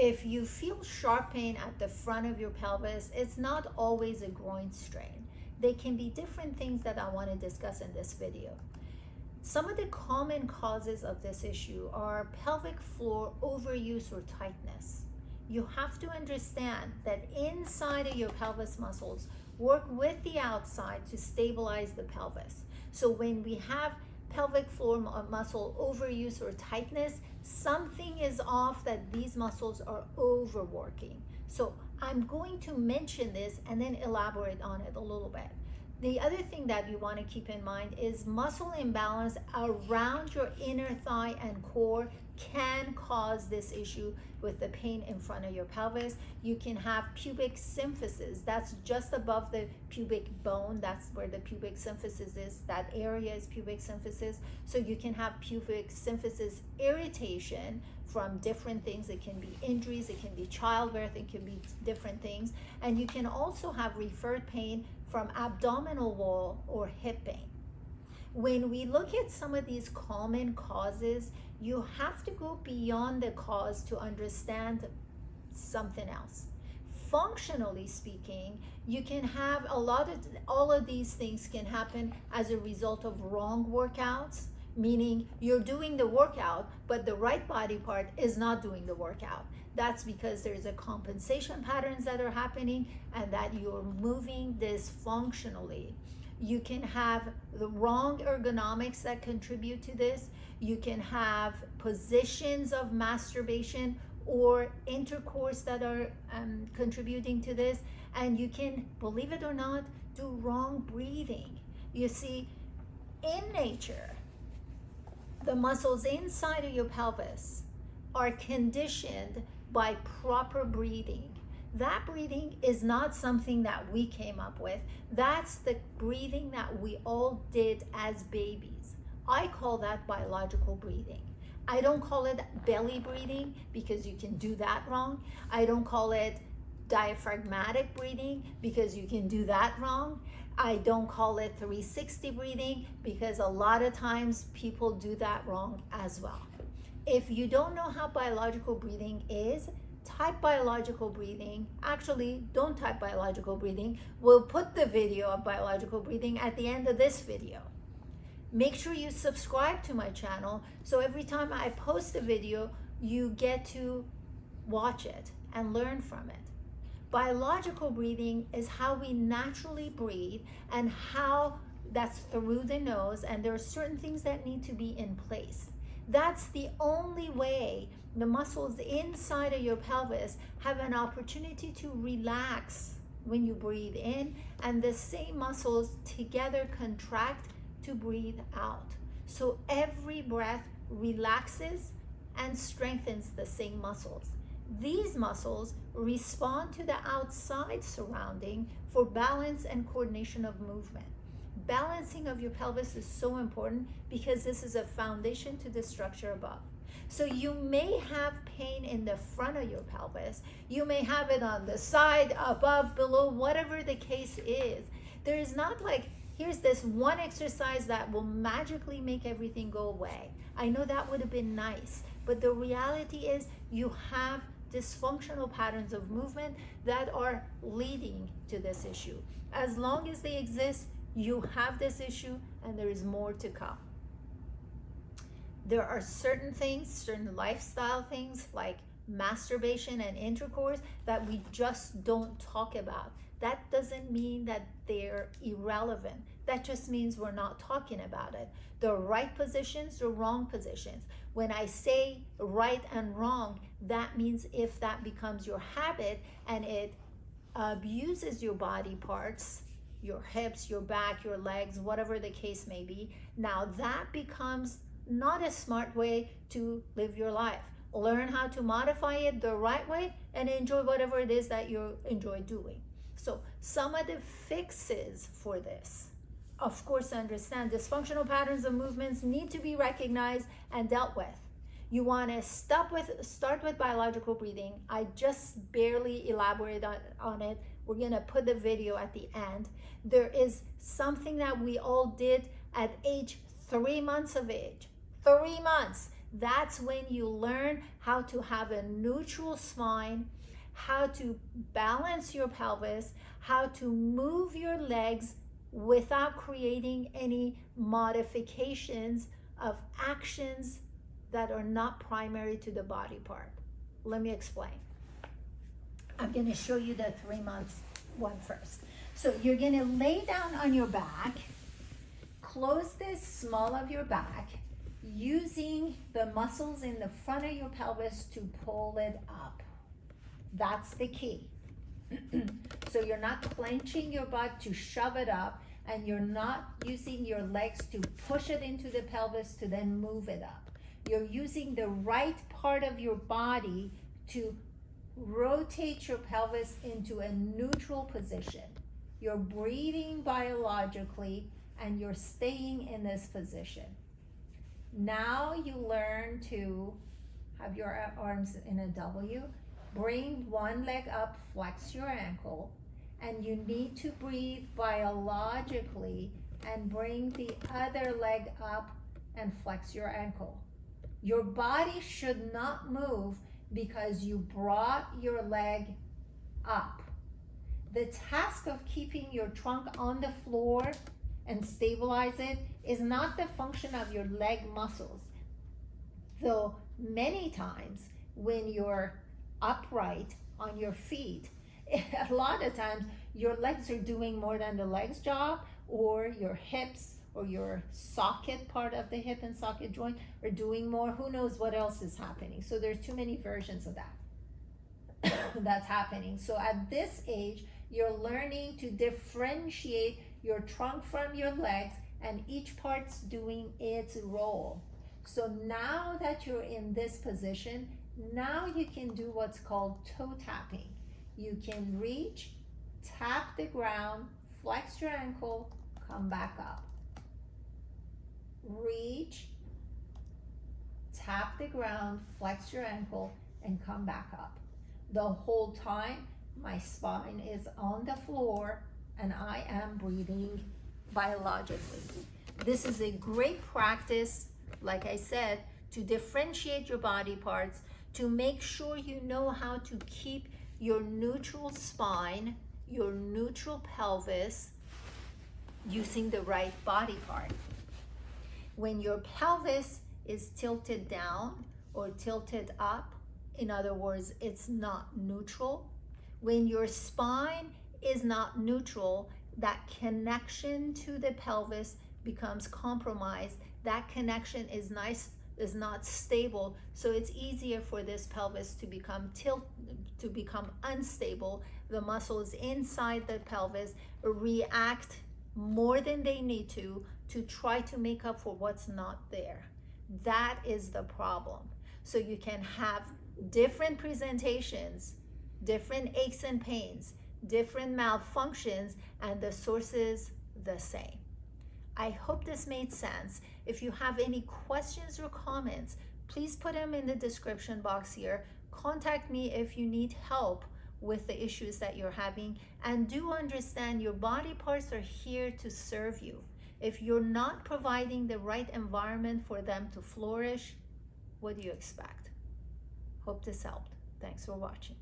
If you feel sharp pain at the front of your pelvis, it's not always a groin strain. They can be different things that I want to discuss in this video. Some of the common causes of this issue are pelvic floor overuse or tightness. You have to understand that inside of your pelvis muscles work with the outside to stabilize the pelvis. So when we have pelvic floor muscle overuse or tightness, something is off, that these muscles are overworking. So I'm going to mention this and then elaborate on it a little bit. The other thing that you want to keep in mind is muscle imbalance around your inner thigh and core can cause this issue with the pain in front of your pelvis. You can have pubic symphysis. That's just above the pubic bone. That's where the pubic symphysis is. That area is pubic symphysis. So you can have pubic symphysis irritation from different things. It can be injuries, it can be childbirth, it can be different things. And you can also have referred pain from abdominal wall or hip pain. When we look at some of these common causes, you have to go beyond the cause to understand something else. Functionally speaking, you can have all of these things can happen as a result of wrong workouts, meaning you're doing the workout, but the right body part is not doing the workout. That's because there's a compensation patterns that are happening and that you're moving dysfunctionally. You can have the wrong ergonomics that contribute to this. You can have positions of masturbation or intercourse that are contributing to this. And you can, believe it or not, do wrong breathing. You see, in nature, the muscles inside of your pelvis are conditioned by proper breathing. That breathing is not something that we came up with. That's the breathing that we all did as babies. I call that biological breathing. I don't call it belly breathing because you can do that wrong. I don't call it diaphragmatic breathing because you can do that wrong. I don't call it 360 breathing because a lot of times people do that wrong as well. If you don't know how biological breathing is, type biological breathing. Actually, don't type biological breathing. We'll put the video of biological breathing at the end of this video. Make sure you subscribe to my channel so every time I post a video, you get to watch it and learn from it. Biological breathing is how we naturally breathe and how that's through the nose, and there are certain things that need to be in place. That's the only way the muscles inside of your pelvis have an opportunity to relax when you breathe in, and the same muscles together contract to breathe out. So every breath relaxes and strengthens the same muscles. These muscles respond to the outside surrounding for balance and coordination of movement. Balancing of your pelvis is so important because this is a foundation to the structure above. So you may have pain in the front of your pelvis. You may have it on the side, above, below, whatever the case is. There is not like, here's this one exercise that will magically make everything go away. I know that would have been nice, but the reality is you have dysfunctional patterns of movement that are leading to this issue. As long as they exist, you have this issue and there is more to come. There are certain things, certain lifestyle things like masturbation and intercourse that we just don't talk about. That doesn't mean that they're irrelevant. That just means we're not talking about it. The right positions, the wrong positions. When I say right and wrong, that means if that becomes your habit and it abuses your body parts, your hips, your back, your legs, whatever the case may be, now that becomes not a smart way to live your life. Learn how to modify it the right way and enjoy whatever it is that you enjoy doing. So some of the fixes for this, of course, understand dysfunctional patterns of movements need to be recognized and dealt with. You want to start with biological breathing. I just barely elaborated on it. We're going to put the video at the end. There is something that we all did at age 3 months of age. 3 months. That's when you learn how to have a neutral spine, how to balance your pelvis, how to move your legs without creating any modifications of actions that are not primary to the body part. Let me explain. I'm going to show you the 3 months one first. So you're going to lay down on your back, close the small of your back, using the muscles in the front of your pelvis to pull it up. That's the key. So you're not clenching your butt to shove it up, and you're not using your legs to push it into the pelvis to then move it up. You're using the right part of your body to rotate your pelvis into a neutral position. You're breathing biologically and you're staying in this position. Now you learn to have your arms in a W. Bring one leg up, flex your ankle, and you need to breathe biologically and bring the other leg up and flex your ankle. Your body should not move because you brought your leg up. The task of keeping your trunk on the floor and stabilize it is not the function of your leg muscles. Though many times when you're upright on your feet, a lot of times your legs are doing more than the legs job, or your hips or your socket part of the hip and socket joint are doing more. Who knows what else is happening? So there's too many versions of that that's happening. So at this age, you're learning to differentiate your trunk from your legs, and each part's doing its role. So now that you're in this position, now you can do what's called toe tapping. You can reach, tap the ground, flex your ankle, come back up. Reach, tap the ground, flex your ankle, and come back up. The whole time, my spine is on the floor and I am breathing biologically. This is a great practice, like I said, to differentiate your body parts, to make sure you know how to keep your neutral spine, your neutral pelvis, using the right body part. When your pelvis is tilted down or tilted up, in other words, it's not neutral. When your spine is not neutral, that connection to the pelvis becomes compromised. That connection is not stable, so it's easier for this pelvis to become unstable. The muscles inside the pelvis react more than they need to try to make up for what's not there. That is the problem. So you can have different presentations, different aches and pains, different malfunctions, and the source is the same. I hope this made sense. If you have any questions or comments, please put them in the description box here. Contact me if you need help with the issues that you're having, and do understand your body parts are here to serve you. If you're not providing the right environment for them to flourish, what do you expect? Hope this helped. Thanks for watching.